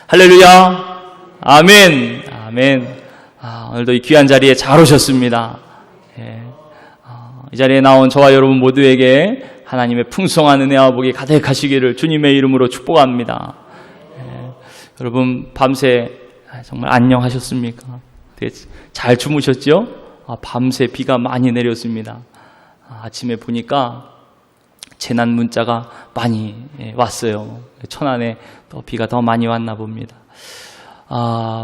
할렐루야. 아멘. 아멘. 오늘도 이 귀한 자리에 잘 오셨습니다. 이 자리에 나온 저와 여러분 모두에게 하나님의 풍성한 은혜와 복이 가득하시기를 주님의 이름으로 축복합니다. 여러분 밤새 정말 안녕하셨습니까? 되게 잘 주무셨죠? 밤새 비가 많이 내렸습니다. 아침에 보니까 재난 문자가 많이 왔어요. 천안에 또 비가 더 많이 왔나 봅니다.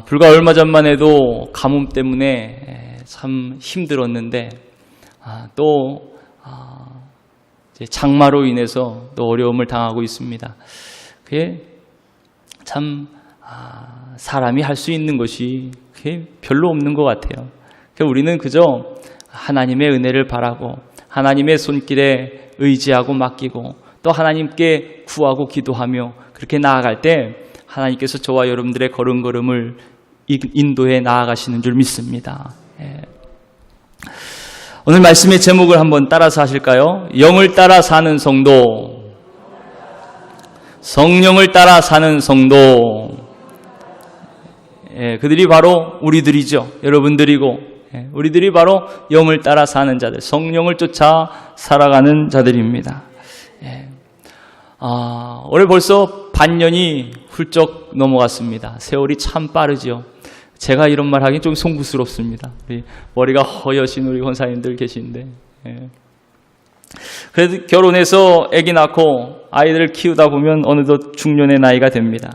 불과 얼마 전만 해도 가뭄 때문에 참 힘들었는데 또 이제 장마로 인해서 또 어려움을 당하고 있습니다. 그게 참 사람이 할 수 있는 것이 그게 별로 없는 것 같아요. 우리는 그저 하나님의 은혜를 바라고 하나님의 손길에 의지하고 맡기고 또 하나님께 구하고 기도하며 그렇게 나아갈 때 하나님께서 저와 여러분들의 걸음걸음을 인도해 나아가시는 줄 믿습니다. 오늘 말씀의 제목을 한번 따라서 하실까요? 영을 따라 사는 성도, 성령을 따라 사는 성도. 그들이 바로 우리들이죠. 여러분들이고 우리들이 바로 영을 따라 사는 자들, 성령을 쫓아 살아가는 자들입니다. 올해 벌써 반년이 훌쩍 넘어갔습니다. 세월이 참 빠르죠. 제가 이런 말 하긴 좀 송구스럽습니다. 우리 머리가 허여신 우리 권사님들 계신데, 그래도 결혼해서 아기 낳고 아이들을 키우다 보면 어느덧 중년의 나이가 됩니다.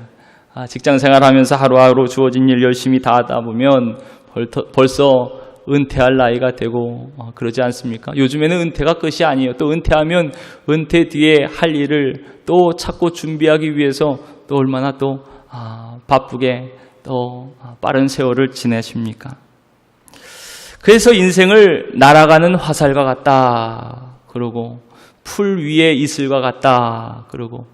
직장 생활하면서 하루하루 주어진 일 열심히 다 하다 보면 벌써 은퇴할 나이가 되고 그러지 않습니까? 요즘에는 은퇴가 끝이 아니에요. 또 은퇴하면 은퇴 뒤에 할 일을 또 찾고 준비하기 위해서 또 얼마나 또 바쁘게 또 빠른 세월을 지내십니까? 그래서 인생을 날아가는 화살과 같다 그러고 풀 위에 이슬과 같다 그러고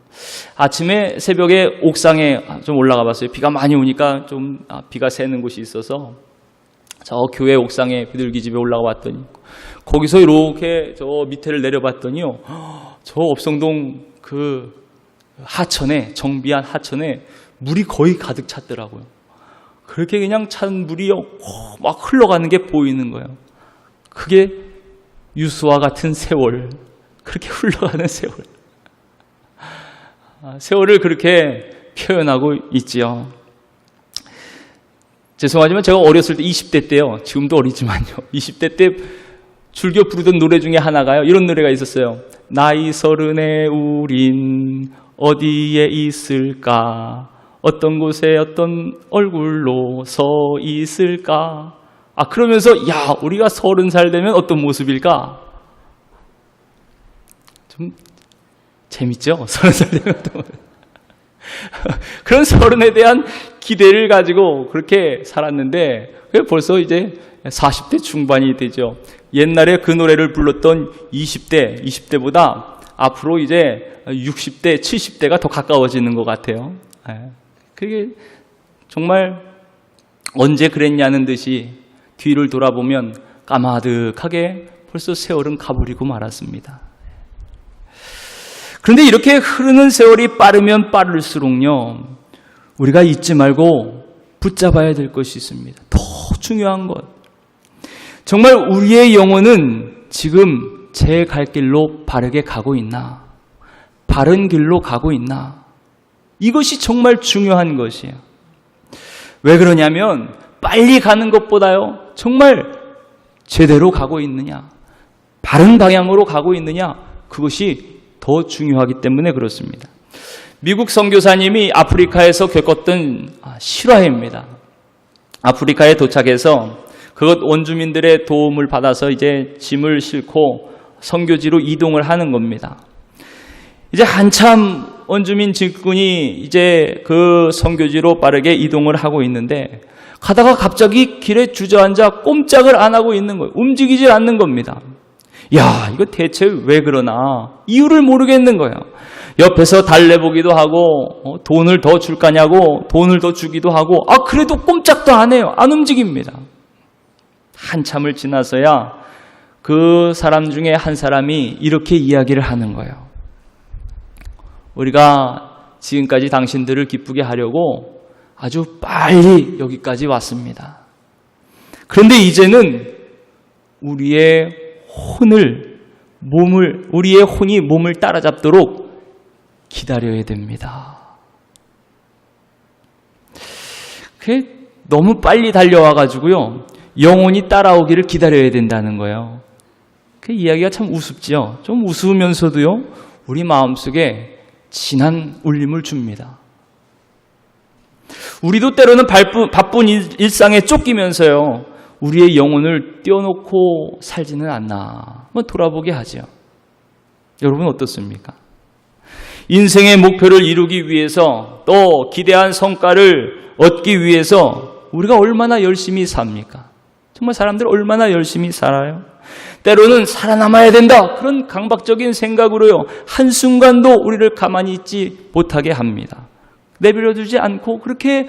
아침에 새벽에 옥상에 좀 올라가 봤어요. 비가 많이 오니까 좀 비가 새는 곳이 있어서 저 교회 옥상에 비둘기집에 올라가 봤더니 거기서 이렇게 저 밑에를 내려봤더니요, 저 업성동 그 하천에, 정비한 하천에 물이 거의 가득 찼더라고요. 그렇게 그냥 찬 물이요 막 흘러가는 게 보이는 거예요. 그게 유수와 같은 세월, 그렇게 흘러가는 세월. 세월을 그렇게 표현하고 있지요. 죄송하지만 제가 어렸을 때 20대 때요. 지금도 어리지만요. 20대 때 즐겨 부르던 노래 중에 하나가요. 이런 노래가 있었어요. 나이 서른에 우린 어디에 있을까? 어떤 곳에 어떤 얼굴로 서 있을까? 그러면서 야, 우리가 30살 되면 어떤 모습일까? 좀 재밌죠? 30살 되면 어떤 모습. 그런 서른에 대한 기대를 가지고 그렇게 살았는데 벌써 이제 40대 중반이 되죠. 옛날에 그 노래를 불렀던 20대보다 앞으로 이제 60대, 70대가 더 가까워지는 것 같아요. 그게 정말 언제 그랬냐는 듯이 뒤를 돌아보면 까마득하게 벌써 세월은 가버리고 말았습니다. 그런데 이렇게 흐르는 세월이 빠르면 빠를수록요, 우리가 잊지 말고 붙잡아야 될 것이 있습니다. 더 중요한 것. 정말 우리의 영혼은 지금 제 갈 길로 바르게 가고 있나? 바른 길로 가고 있나? 이것이 정말 중요한 것이에요. 왜 그러냐면 빨리 가는 것보다요, 정말 제대로 가고 있느냐? 바른 방향으로 가고 있느냐? 그것이 더 중요하기 때문에 그렇습니다. 미국 선교사님이 아프리카에서 겪었던 실화입니다. 아프리카에 도착해서 그것 원주민들의 도움을 받아서 이제 짐을 싣고 선교지로 이동을 하는 겁니다. 이제 한참 원주민 직군이 이제 그 선교지로 빠르게 이동을 하고 있는데 가다가 갑자기 길에 주저앉아 꼼짝을 안 하고 있는 거예요. 움직이질 않는 겁니다. 야, 이거 대체 왜 그러나? 이유를 모르겠는 거예요. 옆에서 달래보기도 하고 돈을 더 줄까냐고 돈을 더 주기도 하고 그래도 꼼짝도 안 해요. 안 움직입니다. 한참을 지나서야 그 사람 중에 한 사람이 이렇게 이야기를 하는 거예요. 우리가 지금까지 당신들을 기쁘게 하려고 아주 빨리 여기까지 왔습니다. 그런데 이제는 우리의 혼이 몸을 따라잡도록 기다려야 됩니다. 그게 너무 빨리 달려와가지고요, 영혼이 따라오기를 기다려야 된다는 거예요. 그 이야기가 참 우습지요. 좀 우스우면서도요, 우리 마음속에 진한 울림을 줍니다. 우리도 때로는 바쁜 일상에 쫓기면서요, 우리의 영혼을 떼어놓고 살지는 않나 한번 돌아보게 하죠. 여러분 어떻습니까? 인생의 목표를 이루기 위해서, 또 기대한 성과를 얻기 위해서 우리가 얼마나 열심히 삽니까? 정말 사람들 얼마나 열심히 살아요? 때로는 살아남아야 된다, 그런 강박적인 생각으로요, 한순간도 우리를 가만히 있지 못하게 합니다. 내버려두지 않고 그렇게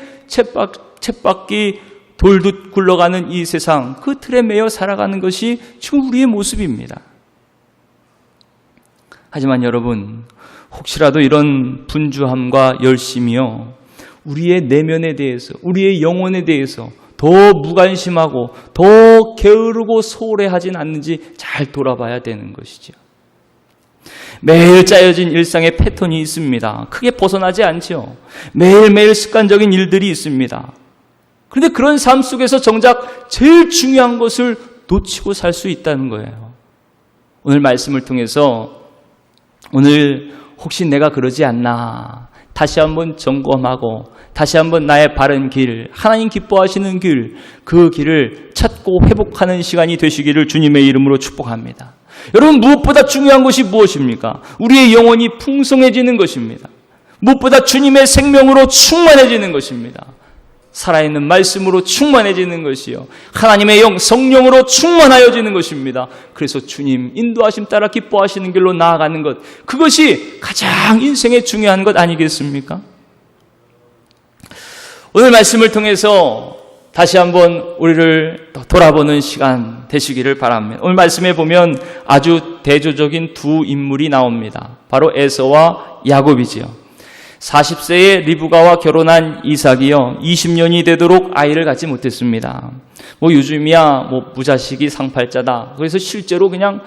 쳇바퀴 돌듯 굴러가는 이 세상, 그 틀에 매여 살아가는 것이 지금 우리의 모습입니다. 하지만 여러분, 혹시라도 이런 분주함과 열심이요, 우리의 내면에 대해서, 우리의 영혼에 대해서 더 무관심하고 더 게으르고 소홀해하진 않는지 잘 돌아봐야 되는 것이죠. 매일 짜여진 일상의 패턴이 있습니다. 크게 벗어나지 않죠. 매일매일 습관적인 일들이 있습니다. 그런데 그런 삶 속에서 정작 제일 중요한 것을 놓치고 살 수 있다는 거예요. 오늘 말씀을 통해서 오늘 혹시 내가 그러지 않나 다시 한번 점검하고 다시 한번 나의 바른 길, 하나님 기뻐하시는 길, 그 길을 찾고 회복하는 시간이 되시기를 주님의 이름으로 축복합니다. 여러분, 무엇보다 중요한 것이 무엇입니까? 우리의 영혼이 풍성해지는 것입니다. 무엇보다 주님의 생명으로 충만해지는 것입니다. 살아있는 말씀으로 충만해지는 것이요, 하나님의 영, 성령으로 충만하여지는 것입니다. 그래서 주님 인도하심 따라 기뻐하시는 길로 나아가는 것, 그것이 가장 인생에 중요한 것 아니겠습니까? 오늘 말씀을 통해서 다시 한번 우리를 돌아보는 시간 되시기를 바랍니다. 오늘 말씀에 보면 아주 대조적인 두 인물이 나옵니다. 바로 에서와 야곱이지요. 40세에 리브가와 결혼한 이삭이요, 20년이 되도록 아이를 갖지 못했습니다. 요즘이야 무자식이 상팔자다, 그래서 실제로 그냥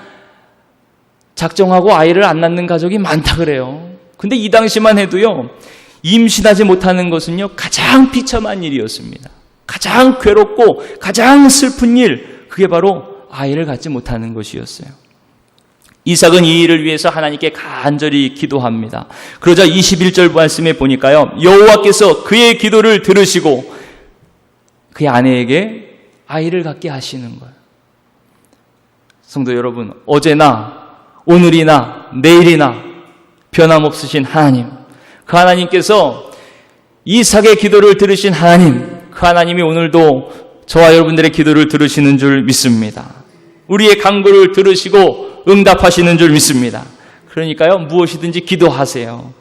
작정하고 아이를 안 낳는 가족이 많다 그래요. 근데 이 당시만 해도요, 임신하지 못하는 것은요, 가장 비참한 일이었습니다. 가장 괴롭고 가장 슬픈 일, 그게 바로 아이를 갖지 못하는 것이었어요. 이삭은 이 일을 위해서 하나님께 간절히 기도합니다. 그러자 21절 말씀에 보니까요, 여호와께서 그의 기도를 들으시고 그의 아내에게 아이를 갖게 하시는 거예요. 성도 여러분, 어제나 오늘이나 내일이나 변함없으신 하나님, 그 하나님께서 이삭의 기도를 들으신 하나님, 그 하나님이 오늘도 저와 여러분들의 기도를 들으시는 줄 믿습니다. 우리의 간구를 들으시고 응답하시는 줄 믿습니다. 그러니까요, 무엇이든지 기도하세요.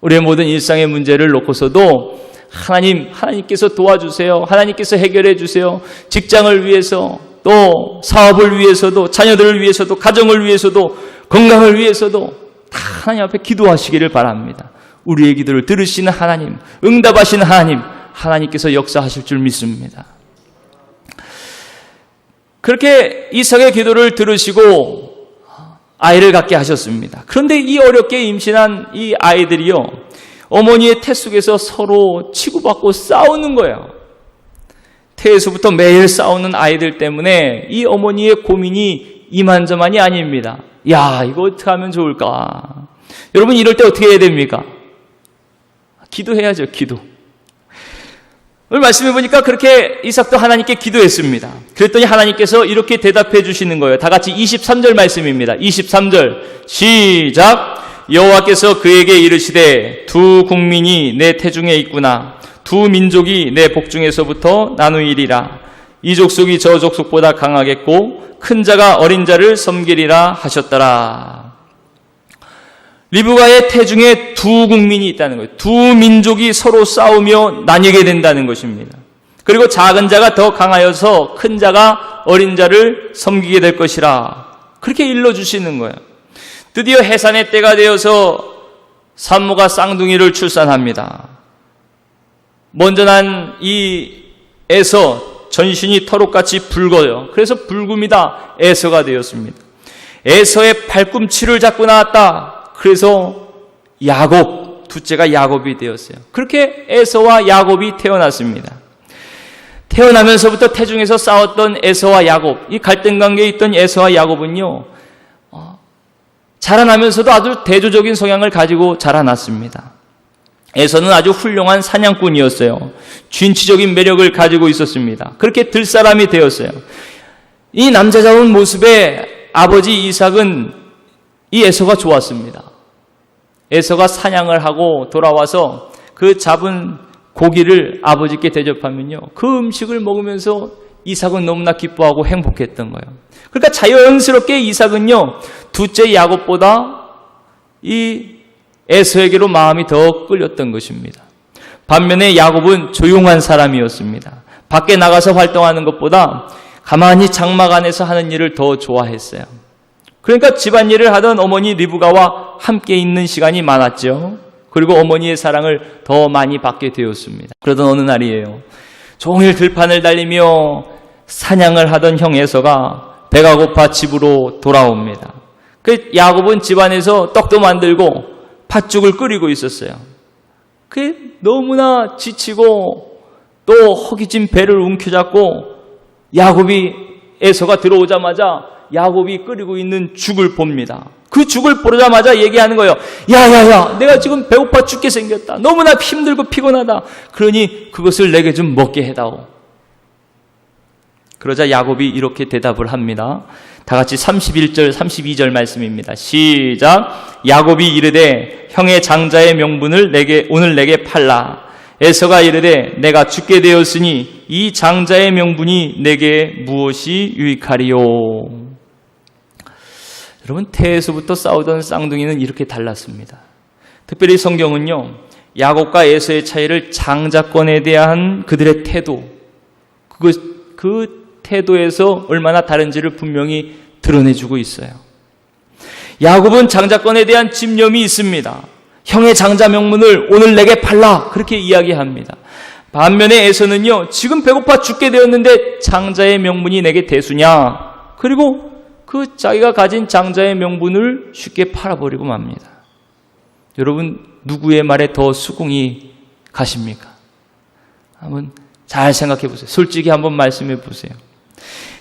우리의 모든 일상의 문제를 놓고서도 하나님께서 도와주세요. 하나님께서 해결해 주세요. 직장을 위해서, 또 사업을 위해서도, 자녀들을 위해서도, 가정을 위해서도, 건강을 위해서도 다 하나님 앞에 기도하시기를 바랍니다. 우리의 기도를 들으시는 하나님, 응답하시는 하나님, 하나님께서 역사하실 줄 믿습니다. 그렇게 이삭의 기도를 들으시고 아이를 갖게 하셨습니다. 그런데 이 어렵게 임신한 이 아이들이요, 어머니의 태 속에서 서로 치고받고 싸우는 거예요. 태에서부터 매일 싸우는 아이들 때문에 이 어머니의 고민이 이만저만이 아닙니다. 야, 이거 어떻게 하면 좋을까? 여러분, 이럴 때 어떻게 해야 됩니까? 기도해야죠, 기도. 오늘 말씀해 보니까 그렇게 이삭도 하나님께 기도했습니다. 그랬더니 하나님께서 이렇게 대답해 주시는 거예요. 다 같이 23절 말씀입니다. 23절 시작. 여호와께서 그에게 이르시되 두 국민이 내 태중에 있구나. 두 민족이 내 복중에서부터 나누이리라. 이 족속이 저 족속보다 강하겠고 큰 자가 어린 자를 섬기리라 하셨더라. 리브가의 태중에 두 국민이 있다는 거예요. 두 민족이 서로 싸우며 나뉘게 된다는 것입니다. 그리고 작은 자가 더 강하여서 큰 자가 어린 자를 섬기게 될 것이라. 그렇게 일러주시는 거예요. 드디어 해산의 때가 되어서 산모가 쌍둥이를 출산합니다. 먼저 난 이 에서 전신이 털옷같이 붉어요. 그래서 붉음이다 에서가 되었습니다. 에서의 발꿈치를 잡고 나왔다. 그래서 야곱, 둘째가 야곱이 되었어요. 그렇게 에서와 야곱이 태어났습니다. 태어나면서부터 태중에서 싸웠던 에서와 야곱, 이 갈등 관계에 있던 에서와 야곱은요, 자라나면서도 아주 대조적인 성향을 가지고 자라났습니다. 에서는 아주 훌륭한 사냥꾼이었어요. 진취적인 매력을 가지고 있었습니다. 그렇게 들 사람이 되었어요. 이 남자다운 모습에 아버지 이삭은 이 에서가 좋았습니다. 에서가 사냥을 하고 돌아와서 그 잡은 고기를 아버지께 대접하면요, 그 음식을 먹으면서 이삭은 너무나 기뻐하고 행복했던 거예요. 그러니까 자연스럽게 이삭은요, 둘째 야곱보다 이 에서에게로 마음이 더 끌렸던 것입니다. 반면에 야곱은 조용한 사람이었습니다. 밖에 나가서 활동하는 것보다 가만히 장막 안에서 하는 일을 더 좋아했어요. 그러니까 집안일을 하던 어머니 리브가와 함께 있는 시간이 많았죠. 그리고 어머니의 사랑을 더 많이 받게 되었습니다. 그러던 어느 날이에요. 종일 들판을 달리며 사냥을 하던 형 에서가 배가 고파 집으로 돌아옵니다. 그 야곱은 집안에서 떡도 만들고 팥죽을 끓이고 있었어요. 그 너무나 지치고 또 허기진 배를 움켜잡고 야곱이 에서가 들어오자마자 야곱이 끓이고 있는 죽을 봅니다. 그 죽을 보자마자 얘기하는 거예요. 야야야, 내가 지금 배고파 죽게 생겼다. 너무나 힘들고 피곤하다. 그러니 그것을 내게 좀 먹게 해다오. 그러자 야곱이 이렇게 대답을 합니다. 다 같이 31절, 32절 말씀입니다. 시작. 야곱이 이르되 형의 장자의 명분을 오늘 내게 팔라. 에서가 이르되 내가 죽게 되었으니 이 장자의 명분이 내게 무엇이 유익하리요. 여러분, 태에서부터 싸우던 쌍둥이는 이렇게 달랐습니다. 특별히 성경은요, 야곱과 에서의 차이를 장자권에 대한 그들의 태도, 그 태도에서 얼마나 다른지를 분명히 드러내주고 있어요. 야곱은 장자권에 대한 집념이 있습니다. 형의 장자 명분을 오늘 내게 팔라, 그렇게 이야기합니다. 반면에 에서는요, 지금 배고파 죽게 되었는데 장자의 명분이 내게 대수냐, 그리고 그 자기가 가진 장자의 명분을 쉽게 팔아버리고 맙니다. 여러분, 누구의 말에 더 수긍이 가십니까? 한번 잘 생각해 보세요. 솔직히 한번 말씀해 보세요.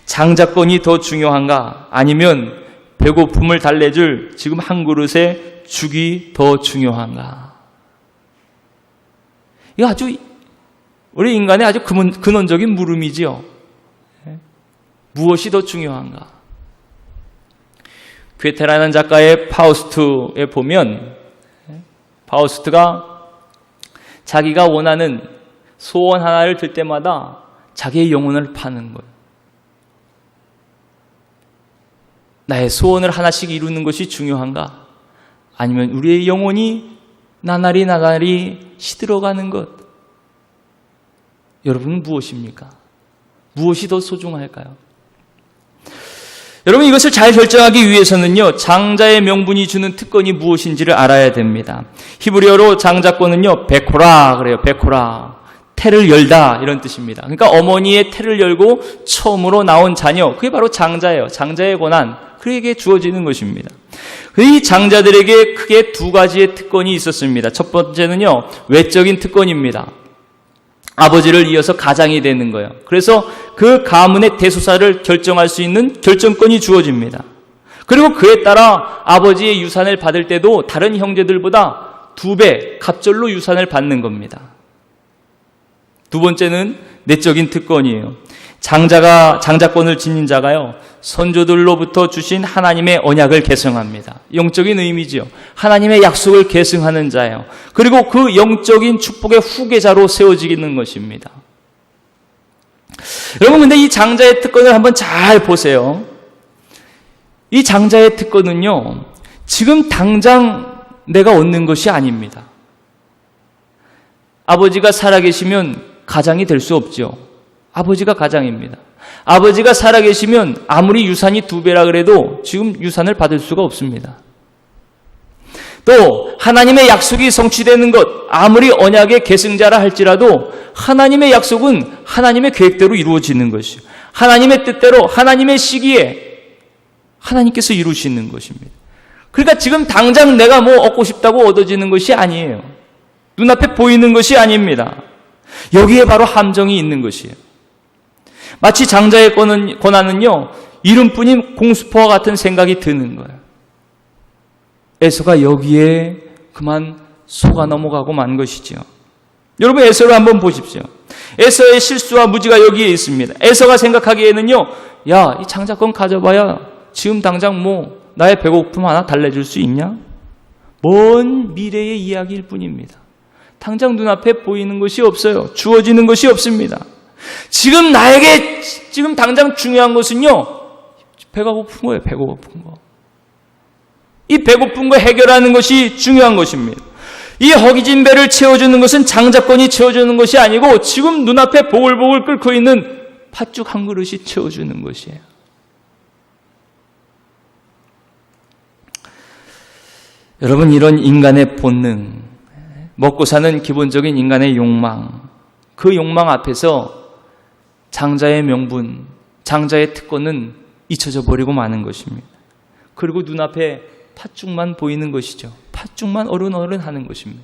장자권이 더 중요한가? 아니면 배고픔을 달래줄 지금 한 그릇의 죽이 더 중요한가? 이거 아주 우리 인간의 아주 근원적인 물음이지요. 무엇이 더 중요한가? 괴테라는 작가의 파우스트에 보면 파우스트가 자기가 원하는 소원 하나를 들 때마다 자기의 영혼을 파는 거예요. 나의 소원을 하나씩 이루는 것이 중요한가? 아니면 우리의 영혼이 나날이 시들어가는 것? 여러분은 무엇입니까? 무엇이 더 소중할까요? 여러분, 이것을 잘 결정하기 위해서는요, 장자의 명분이 주는 특권이 무엇인지를 알아야 됩니다. 히브리어로 장자권은요, 베코라 그래요. 베코라. 태를 열다, 이런 뜻입니다. 그러니까 어머니의 태를 열고 처음으로 나온 자녀, 그게 바로 장자예요. 장자의 권한, 그에게 주어지는 것입니다. 이 장자들에게 크게 두 가지의 특권이 있었습니다. 첫 번째는요, 외적인 특권입니다. 아버지를 이어서 가장이 되는 거예요. 그래서 그 가문의 대소사를 결정할 수 있는 결정권이 주어집니다. 그리고 그에 따라 아버지의 유산을 받을 때도 다른 형제들보다 2배 갑절로 유산을 받는 겁니다. 두 번째는 내적인 특권이에요. 장자권을 지닌 자가요, 선조들로부터 주신 하나님의 언약을 계승합니다. 영적인 의미지요. 하나님의 약속을 계승하는 자예요. 그리고 그 영적인 축복의 후계자로 세워지는 것입니다. 여러분, 근데 이 장자의 특권을 한번 잘 보세요. 이 장자의 특권은요, 지금 당장 내가 얻는 것이 아닙니다. 아버지가 살아계시면 가장이 될 수 없죠. 아버지가 가장입니다. 아버지가 살아계시면 아무리 유산이 2배라 그래도 지금 유산을 받을 수가 없습니다. 또 하나님의 약속이 성취되는 것, 아무리 언약의 계승자라 할지라도 하나님의 약속은 하나님의 계획대로 이루어지는 것이요, 하나님의 뜻대로 하나님의 시기에 하나님께서 이루시는 것입니다. 그러니까 지금 당장 내가 뭐 얻고 싶다고 얻어지는 것이 아니에요. 눈앞에 보이는 것이 아닙니다. 여기에 바로 함정이 있는 것이에요. 마치 장자의 고난은요, 이름뿐인 공수포와 같은 생각이 드는 거예요. 에서가 여기에 그만 속아 넘어가고 만 것이죠. 여러분, 에서를 한번 보십시오. 에서의 실수와 무지가 여기에 있습니다. 에서가 생각하기에는요, 야, 이 장자권 가져봐야 지금 당장 뭐 나의 배고픔 하나 달래줄 수 있냐? 먼 미래의 이야기일 뿐입니다. 당장 눈앞에 보이는 것이 없어요. 주어지는 것이 없습니다. 지금 나에게 지금 당장 중요한 것은요, 배가 고픈 거예요. 배가 고픈 거. 이 배고픈 거 해결하는 것이 중요한 것입니다. 이 허기진 배를 채워주는 것은 장자권이 채워주는 것이 아니고 지금 눈앞에 보글보글 끓고 있는 팥죽 한 그릇이 채워주는 것이에요. 여러분, 이런 인간의 본능, 먹고 사는 기본적인 인간의 욕망, 그 욕망 앞에서 장자의 명분, 장자의 특권은 잊혀져 버리고 마는 것입니다. 그리고 눈앞에 팥죽만 보이는 것이죠. 팥죽만 어른어른 하는 것입니다.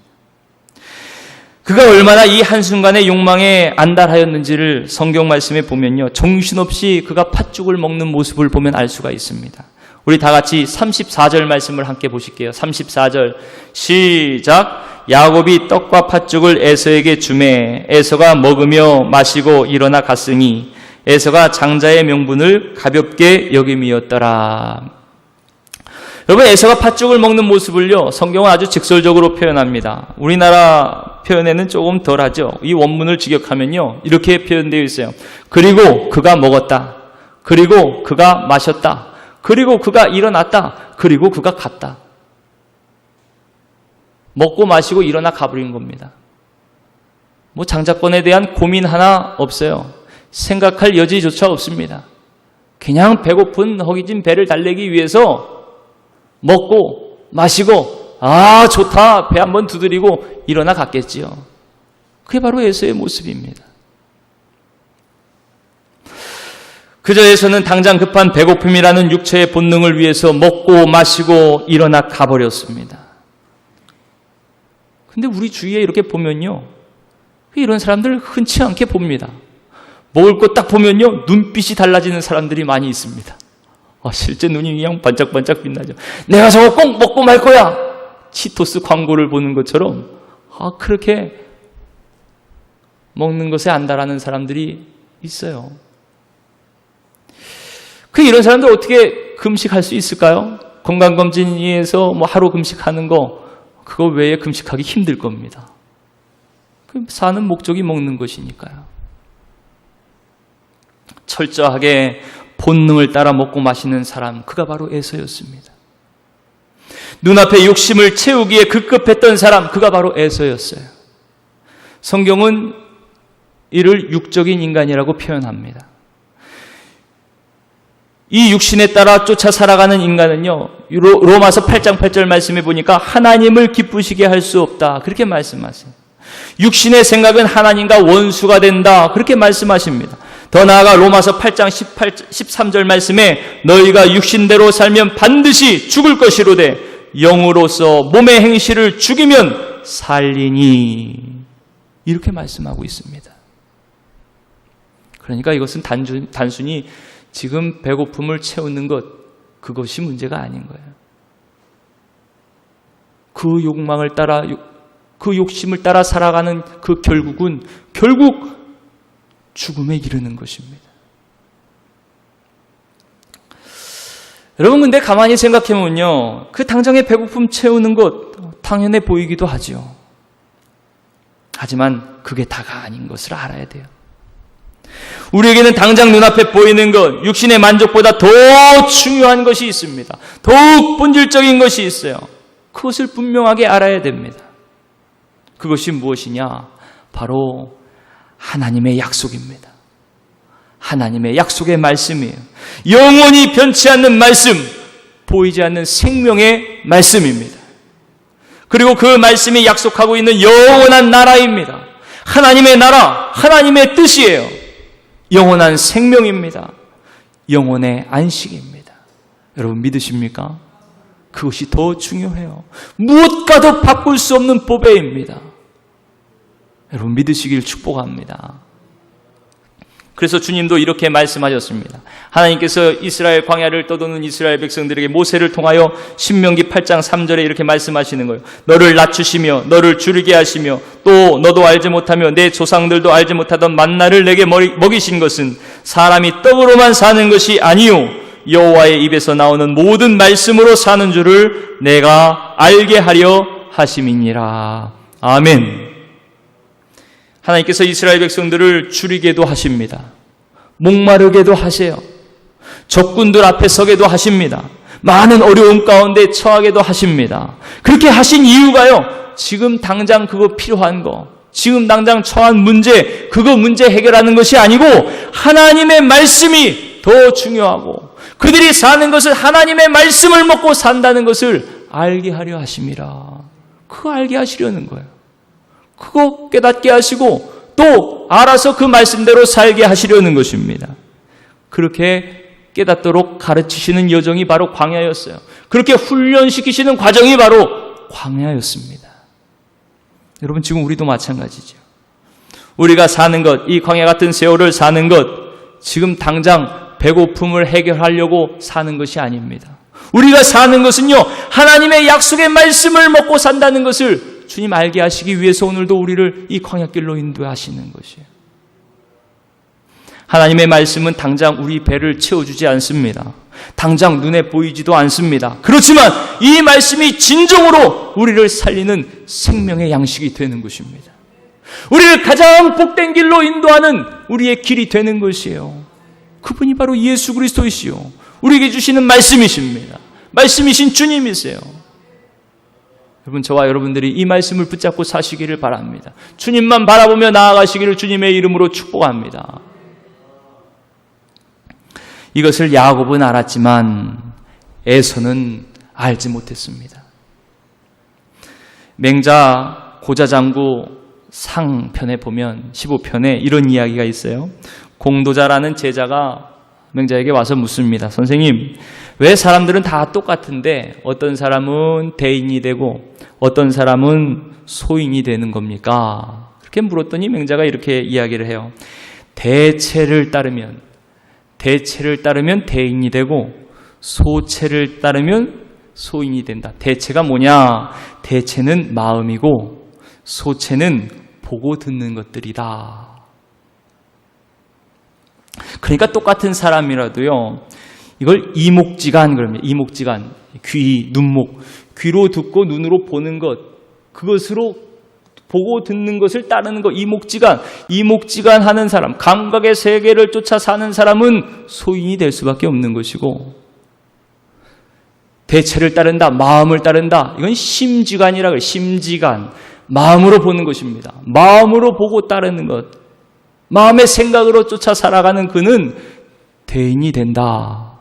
그가 얼마나 이 한순간의 욕망에 안달하였는지를 성경 말씀에 보면요, 정신없이 그가 팥죽을 먹는 모습을 보면 알 수가 있습니다. 우리 다 같이 34절 말씀을 함께 보실게요. 34절 시작. 야곱이 떡과 팥죽을 에서에게 주매 에서가 먹으며 마시고 일어나 갔으니 에서가 장자의 명분을 가볍게 여김이었더라. 여러분, 에서가 팥죽을 먹는 모습을요, 성경은 아주 직설적으로 표현합니다. 우리나라 표현에는 조금 덜하죠. 이 원문을 직역하면요, 이렇게 표현되어 있어요. 그리고 그가 먹었다. 그리고 그가 마셨다. 그리고 그가 일어났다. 그리고 그가 갔다. 먹고 마시고 일어나 가버린 겁니다. 뭐 장자권에 대한 고민 하나 없어요. 생각할 여지조차 없습니다. 그냥 배고픈 허기진 배를 달래기 위해서 먹고 마시고 아 좋다 배 한번 두드리고 일어나 갔겠지요. 그게 바로 에서의 모습입니다. 그저 에서는 당장 급한 배고픔이라는 육체의 본능을 위해서 먹고 마시고 일어나 가버렸습니다. 근데 우리 주위에 이렇게 보면요, 이런 사람들 흔치 않게 봅니다. 먹을 것 딱 보면요, 눈빛이 달라지는 사람들이 많이 있습니다. 실제 눈이 그냥 반짝반짝 빛나죠. 내가 저거 꼭 먹고 말 거야. 치토스 광고를 보는 것처럼 그렇게 먹는 것에 안달하는 사람들이 있어요. 이런 사람들 어떻게 금식할 수 있을까요? 건강검진위에서 뭐 하루 금식하는 거 그거 외에 금식하기 힘들 겁니다. 사는 목적이 먹는 것이니까요. 철저하게 본능을 따라 먹고 마시는 사람, 그가 바로 에서였습니다. 눈앞에 욕심을 채우기에 급급했던 사람, 그가 바로 에서였어요. 성경은 이를 육적인 인간이라고 표현합니다. 이 육신에 따라 쫓아 살아가는 인간은요, 로마서 8장 8절 말씀해 보니까 하나님을 기쁘시게 할 수 없다, 그렇게 말씀하세요. 육신의 생각은 하나님과 원수가 된다, 그렇게 말씀하십니다. 더 나아가 로마서 8장 13절 말씀에 너희가 육신대로 살면 반드시 죽을 것이로되 영으로서 몸의 행실을 죽이면 살리니, 이렇게 말씀하고 있습니다. 그러니까 이것은 단순히 지금 배고픔을 채우는 것, 그것이 문제가 아닌 거예요. 그 욕망을 따라, 그 욕심을 따라 살아가는 그 결국은 결국 죽음에 이르는 것입니다. 여러분, 근데 가만히 생각해보면요, 그 당장의 배고픔 채우는 것 당연해 보이기도 하죠. 하지만 그게 다가 아닌 것을 알아야 돼요. 우리에게는 당장 눈앞에 보이는 것, 육신의 만족보다 더 중요한 것이 있습니다. 더욱 본질적인 것이 있어요. 그것을 분명하게 알아야 됩니다. 그것이 무엇이냐? 바로 하나님의 약속입니다. 하나님의 약속의 말씀이에요. 영원히 변치 않는 말씀, 보이지 않는 생명의 말씀입니다. 그리고 그 말씀이 약속하고 있는 영원한 나라입니다. 하나님의 나라, 하나님의 뜻이에요. 영원한 생명입니다. 영원의 안식입니다. 여러분 믿으십니까? 그것이 더 중요해요. 무엇과도 바꿀 수 없는 보배입니다. 여러분 믿으시길 축복합니다. 그래서 주님도 이렇게 말씀하셨습니다. 하나님께서 이스라엘 광야를 떠도는 이스라엘 백성들에게 모세를 통하여 신명기 8장 3절에 이렇게 말씀하시는 거예요. 너를 낮추시며 너를 줄이게 하시며 또 너도 알지 못하며 내 조상들도 알지 못하던 만나를 내게 먹이신 것은 사람이 떡으로만 사는 것이 아니요 여호와의 입에서 나오는 모든 말씀으로 사는 줄을 내가 알게 하려 하심이니라. 아멘. 하나님께서 이스라엘 백성들을 줄이게도 하십니다. 목마르게도 하세요. 적군들 앞에 서게도 하십니다. 많은 어려움 가운데 처하게도 하십니다. 그렇게 하신 이유가요, 지금 당장 그거 필요한 거, 지금 당장 처한 문제, 그거 문제 해결하는 것이 아니고 하나님의 말씀이 더 중요하고 그들이 사는 것은 하나님의 말씀을 먹고 산다는 것을 알게 하려 하심이라. 그거 알게 하시려는 거예요. 그거 깨닫게 하시고 또 알아서 그 말씀대로 살게 하시려는 것입니다. 그렇게 깨닫도록 가르치시는 여정이 바로 광야였어요. 그렇게 훈련시키시는 과정이 바로 광야였습니다. 여러분 지금 우리도 마찬가지죠. 우리가 사는 것, 이 광야 같은 세월을 사는 것, 지금 당장 배고픔을 해결하려고 사는 것이 아닙니다. 우리가 사는 것은요, 하나님의 약속의 말씀을 먹고 산다는 것을 주님 알게 하시기 위해서 오늘도 우리를 이 광야길로 인도하시는 것이에요. 하나님의 말씀은 당장 우리 배를 채워주지 않습니다. 당장 눈에 보이지도 않습니다. 그렇지만 이 말씀이 진정으로 우리를 살리는 생명의 양식이 되는 것입니다. 우리를 가장 복된 길로 인도하는 우리의 길이 되는 것이에요. 그분이 바로 예수 그리스도이시요, 우리에게 주시는 말씀이십니다. 말씀이신 주님이세요. 여러분, 저와 여러분들이 이 말씀을 붙잡고 사시기를 바랍니다. 주님만 바라보며 나아가시기를 주님의 이름으로 축복합니다. 이것을 야곱은 알았지만 에서는 알지 못했습니다. 맹자 고자장구 상편에 보면 15편에 이런 이야기가 있어요. 공도자라는 제자가 맹자에게 와서 묻습니다. 선생님, 왜 사람들은 다 똑같은데 어떤 사람은 대인이 되고 어떤 사람은 소인이 되는 겁니까? 그렇게 물었더니 맹자가 이렇게 이야기를 해요. 대체를 따르면 대인이 되고 소체를 따르면 소인이 된다. 대체가 뭐냐? 대체는 마음이고 소체는 보고 듣는 것들이다. 그러니까 똑같은 사람이라도요, 이걸 이목지간 그럽니다. 이목지간, 귀, 눈목, 귀로 듣고 눈으로 보는 것, 그것으로 보고 듣는 것을 따르는 것, 이목지간 하는 사람, 감각의 세계를 쫓아 사는 사람은 소인이 될 수밖에 없는 것이고, 대체를 따른다, 마음을 따른다, 이건 심지간이라고 해요. 심지간, 마음으로 보는 것입니다. 마음으로 보고 따르는 것, 마음의 생각으로 쫓아 살아가는 그는 대인이 된다.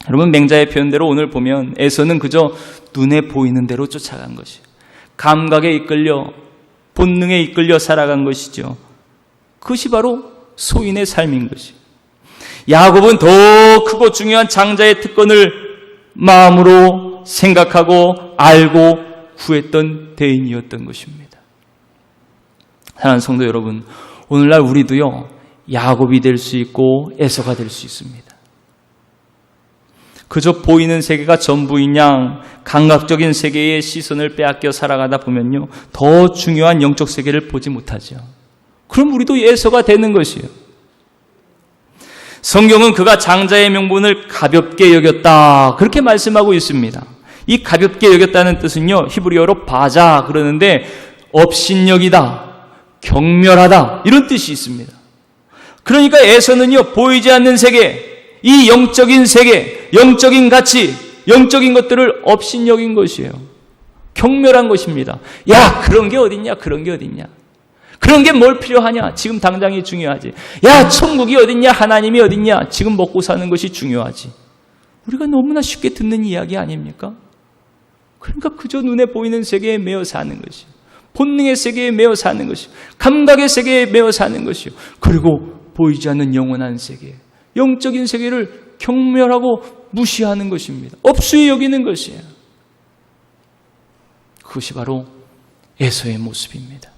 여러분, 맹자의 표현대로 오늘 보면 에서는 그저 눈에 보이는 대로 쫓아간 것이에요. 감각에 이끌려, 본능에 이끌려 살아간 것이죠. 그것이 바로 소인의 삶인 것이에요. 야곱은 더 크고 중요한 장자의 특권을 마음으로 생각하고 알고 구했던 대인이었던 것입니다. 사랑하는 성도 여러분, 오늘날 우리도요, 야곱이 될 수 있고 에서가 될 수 있습니다. 그저 보이는 세계가 전부인 양 감각적인 세계의 시선을 빼앗겨 살아가다 보면요, 더 중요한 영적 세계를 보지 못하죠. 그럼 우리도 에서가 되는 것이에요. 성경은 그가 장자의 명분을 가볍게 여겼다, 그렇게 말씀하고 있습니다. 이 가볍게 여겼다는 뜻은요, 히브리어로 바자 그러는데 업신여기다, 경멸하다, 이런 뜻이 있습니다. 그러니까 에서는요, 보이지 않는 세계, 이 영적인 세계, 영적인 가치, 영적인 것들을 업신여긴 것이에요. 경멸한 것입니다. 야, 그런 게 어딨냐, 그런 게 어딨냐, 그런 게 뭘 필요하냐, 지금 당장이 중요하지. 야, 천국이 어딨냐, 하나님이 어딨냐, 지금 먹고 사는 것이 중요하지. 우리가 너무나 쉽게 듣는 이야기 아닙니까? 그러니까 그저 눈에 보이는 세계에 매여 사는 것이요. 본능의 세계에 매여 사는 것이요. 감각의 세계에 매여 사는 것이요. 그리고 보이지 않는 영원한 세계, 영적인 세계를 경멸하고 무시하는 것입니다. 업수히 여기는 것이에요. 그것이 바로 에서의 모습입니다.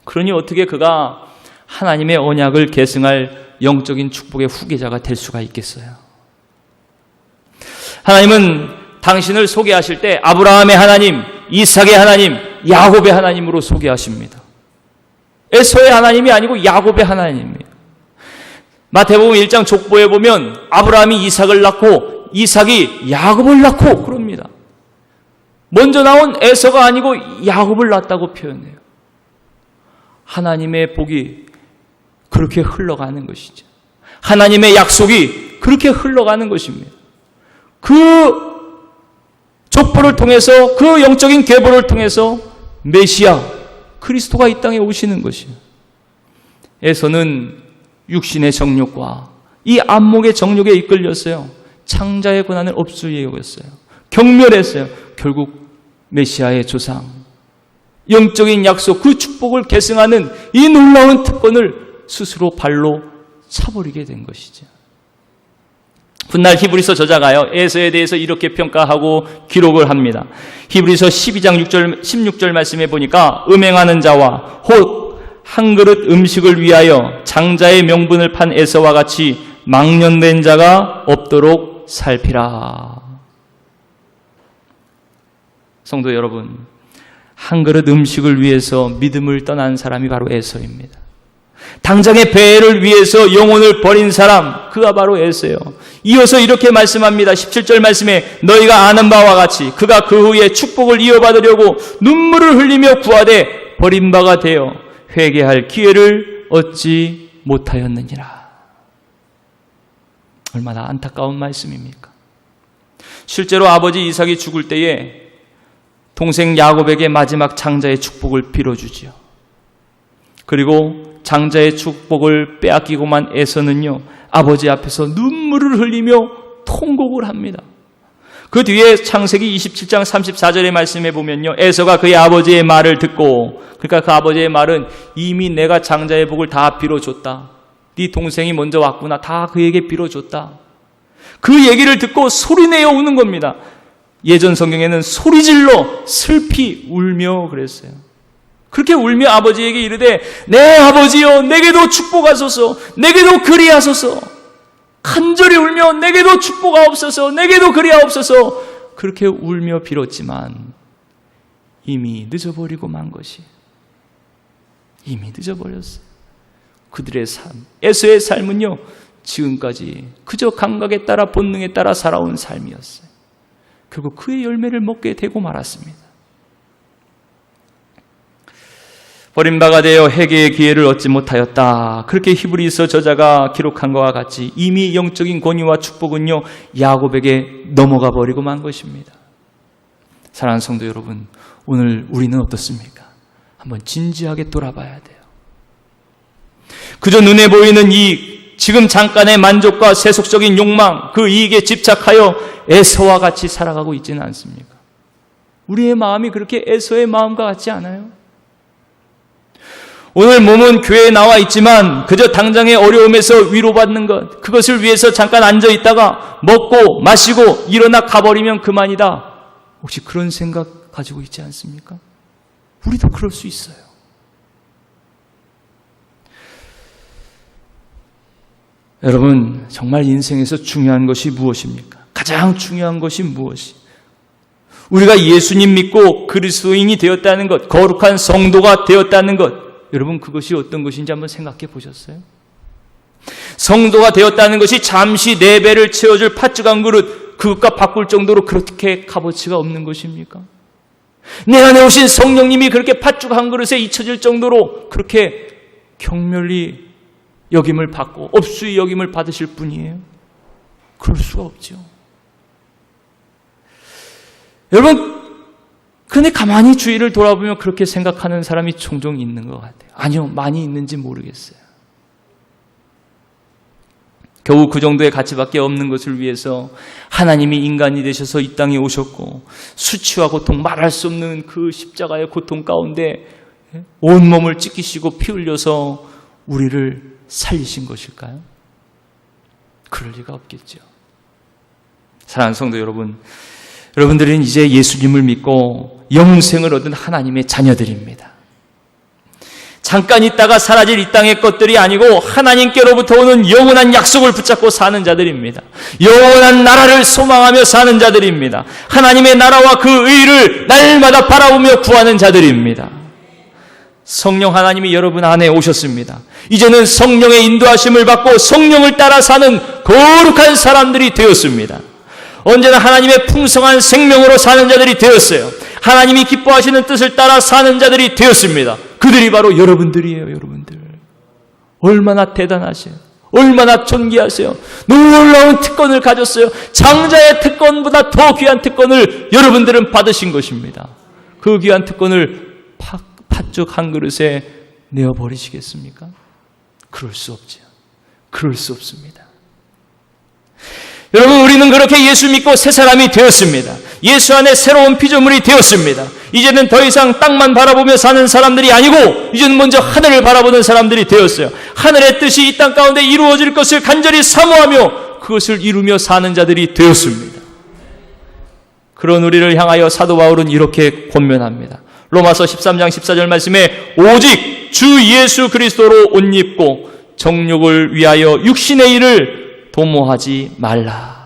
그러니 어떻게 그가 하나님의 언약을 계승할 영적인 축복의 후계자가 될 수가 있겠어요? 하나님은 당신을 소개하실 때 아브라함의 하나님, 이삭의 하나님, 야곱의 하나님으로 소개하십니다. 에서의 하나님이 아니고 야곱의 하나님입니다. 마태복음 1장 족보에 보면 아브라함이 이삭을 낳고 이삭이 야곱을 낳고 그럽니다. 먼저 나온 에서가 아니고 야곱을 낳았다고 표현해요. 하나님의 복이 그렇게 흘러가는 것이죠. 하나님의 약속이 그렇게 흘러가는 것입니다. 그 족보를 통해서, 그 영적인 계보를 통해서 메시아 그리스도가 이 땅에 오시는 것이에요. 에서는 육신의 정욕과 이 안목의 정욕에 이끌렸어요. 창자의 권한을 업수히 여겼어요. 경멸했어요. 결국 메시아의 조상, 영적인 약속, 그 축복을 계승하는 이 놀라운 특권을 스스로 발로 차버리게 된 것이죠. 훗날 히브리서 저자가요, 에서에 대해서 이렇게 평가하고 기록을 합니다. 히브리서 12장 16절 말씀해 보니까 음행하는 자와 곧 한 그릇 음식을 위하여 장자의 명분을 판 에서와 같이 망령된 자가 없도록 살피라. 성도 여러분, 한 그릇 음식을 위해서 믿음을 떠난 사람이 바로 에서입니다. 당장의 배를 위해서 영혼을 버린 사람, 그가 바로 에서예요. 이어서 이렇게 말씀합니다. 17절 말씀에 너희가 아는 바와 같이 그가 그 후에 축복을 이어받으려고 눈물을 흘리며 구하되 버린 바가 되어 회개할 기회를 얻지 못하였느니라. 얼마나 안타까운 말씀입니까? 실제로 아버지 이삭이 죽을 때에 동생 야곱에게 마지막 장자의 축복을 빌어주지요. 그리고 장자의 축복을 빼앗기고만 에서는요, 아버지 앞에서 눈물을 흘리며 통곡을 합니다. 그 뒤에 창세기 27장 34절의 말씀에 보면요, 에서가 그의 아버지의 말을 듣고, 그러니까 그 아버지의 말은 이미 내가 장자의 복을 다 빌어줬다. 네 동생이 먼저 왔구나. 다 그에게 빌어줬다. 그 얘기를 듣고 소리내어 우는 겁니다. 예전 성경에는 소리질러 슬피 울며 그랬어요. 그렇게 울며 아버지에게 이르되 내 아버지여 내게도 축복하소서, 내게도 그리하소서. 간절히 울며 내게도 축복하옵소서, 내게도 그리하옵소서. 그렇게 울며 빌었지만 이미 늦어버리고 만 것이, 이미 늦어버렸어요. 그들의 삶, 에서의 삶은요, 지금까지 그저 감각에 따라 본능에 따라 살아온 삶이었어요. 결국 그의 열매를 먹게 되고 말았습니다. 버림바가 되어 회개의 기회를 얻지 못하였다. 그렇게 히브리서 저자가 기록한 것과 같이 이미 영적인 권위와 축복은요, 야곱에게 넘어가 버리고 만 것입니다. 사랑하는 성도 여러분, 오늘 우리는 어떻습니까? 한번 진지하게 돌아봐야 돼요. 그저 눈에 보이는 이익, 지금 잠깐의 만족과 세속적인 욕망, 그 이익에 집착하여 에서와 같이 살아가고 있지는 않습니까? 우리의 마음이 그렇게 에서의 마음과 같지 않아요? 오늘 몸은 교회에 나와 있지만 그저 당장의 어려움에서 위로받는 것, 그것을 위해서 잠깐 앉아있다가 먹고 마시고 일어나 가버리면 그만이다. 혹시 그런 생각 가지고 있지 않습니까? 우리도 그럴 수 있어요. 여러분, 정말 인생에서 중요한 것이 무엇입니까? 가장 중요한 것이 무엇이? 우리가 예수님 믿고 그리스도인이 되었다는 것, 거룩한 성도가 되었다는 것, 여러분 그것이 어떤 것인지 한번 생각해 보셨어요? 성도가 되었다는 것이 잠시 내 배를 채워줄 팥죽 한 그릇, 그것과 바꿀 정도로 그렇게 값어치가 없는 것입니까? 내 안에 오신 성령님이 그렇게 팥죽 한 그릇에 잊혀질 정도로 그렇게 경멸히 여김을 받고 업수히 여김을 받으실 분이에요? 그럴 수가 없죠. 여러분, 그런데 가만히 주위를 돌아보면 그렇게 생각하는 사람이 종종 있는 것 같아요. 아니요, 많이 있는지 모르겠어요. 겨우 그 정도의 가치밖에 없는 것을 위해서 하나님이 인간이 되셔서 이 땅에 오셨고 수치와 고통, 말할 수 없는 그 십자가의 고통 가운데 온몸을 찢기시고 피 흘려서 우리를 살리신 것일까요? 그럴 리가 없겠죠. 사랑하는 성도 여러분, 여러분들은 이제 예수님을 믿고 영생을 얻은 하나님의 자녀들입니다. 잠깐 있다가 사라질 이 땅의 것들이 아니고 하나님께로부터 오는 영원한 약속을 붙잡고 사는 자들입니다. 영원한 나라를 소망하며 사는 자들입니다. 하나님의 나라와 그 의를 날마다 바라보며 구하는 자들입니다. 성령 하나님이 여러분 안에 오셨습니다. 이제는 성령의 인도하심을 받고 성령을 따라 사는 거룩한 사람들이 되었습니다. 언제나 하나님의 풍성한 생명으로 사는 자들이 되었어요. 하나님이 기뻐하시는 뜻을 따라 사는 자들이 되었습니다. 그들이 바로 여러분들이에요. 여러분들 얼마나 대단하세요. 얼마나 존귀하세요. 놀라운 특권을 가졌어요. 장자의 특권보다 더 귀한 특권을 여러분들은 받으신 것입니다. 그 귀한 특권을 팥죽 한 그릇에 내어버리시겠습니까? 그럴 수 없죠. 그럴 수 없습니다. 여러분, 우리는 그렇게 예수 믿고 새 사람이 되었습니다. 예수 안에 새로운 피조물이 되었습니다. 이제는 더 이상 땅만 바라보며 사는 사람들이 아니고 이제는 먼저 하늘을 바라보는 사람들이 되었어요. 하늘의 뜻이 이 땅 가운데 이루어질 것을 간절히 사모하며 그것을 이루며 사는 자들이 되었습니다. 그런 우리를 향하여 사도 바울은 이렇게 권면합니다. 로마서 13장 14절 말씀에 오직 주 예수 그리스도로 옷 입고 정욕을 위하여 육신의 일을 도모하지 말라.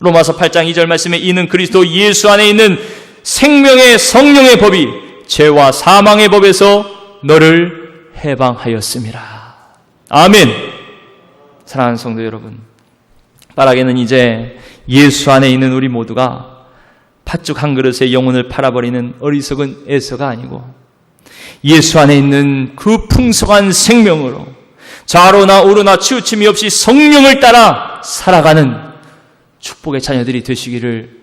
로마서 8장 2절 말씀에 이는 그리스도 예수 안에 있는 생명의 성령의 법이 죄와 사망의 법에서 너를 해방하였음이라. 아멘. 사랑하는 성도 여러분, 바라기는 이제 예수 안에 있는 우리 모두가 팥죽 한 그릇에 영혼을 팔아버리는 어리석은 에서가 아니고 예수 안에 있는 그 풍성한 생명으로 좌로나 우로나 치우침이 없이 성령을 따라 살아가는 축복의 자녀들이 되시기를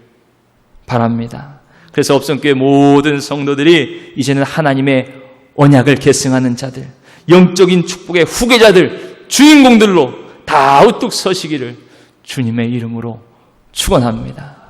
바랍니다. 그래서 업성교회 모든 성도들이 이제는 하나님의 언약을 계승하는 자들, 영적인 축복의 후계자들, 주인공들로 다 우뚝 서시기를 주님의 이름으로 축원합니다.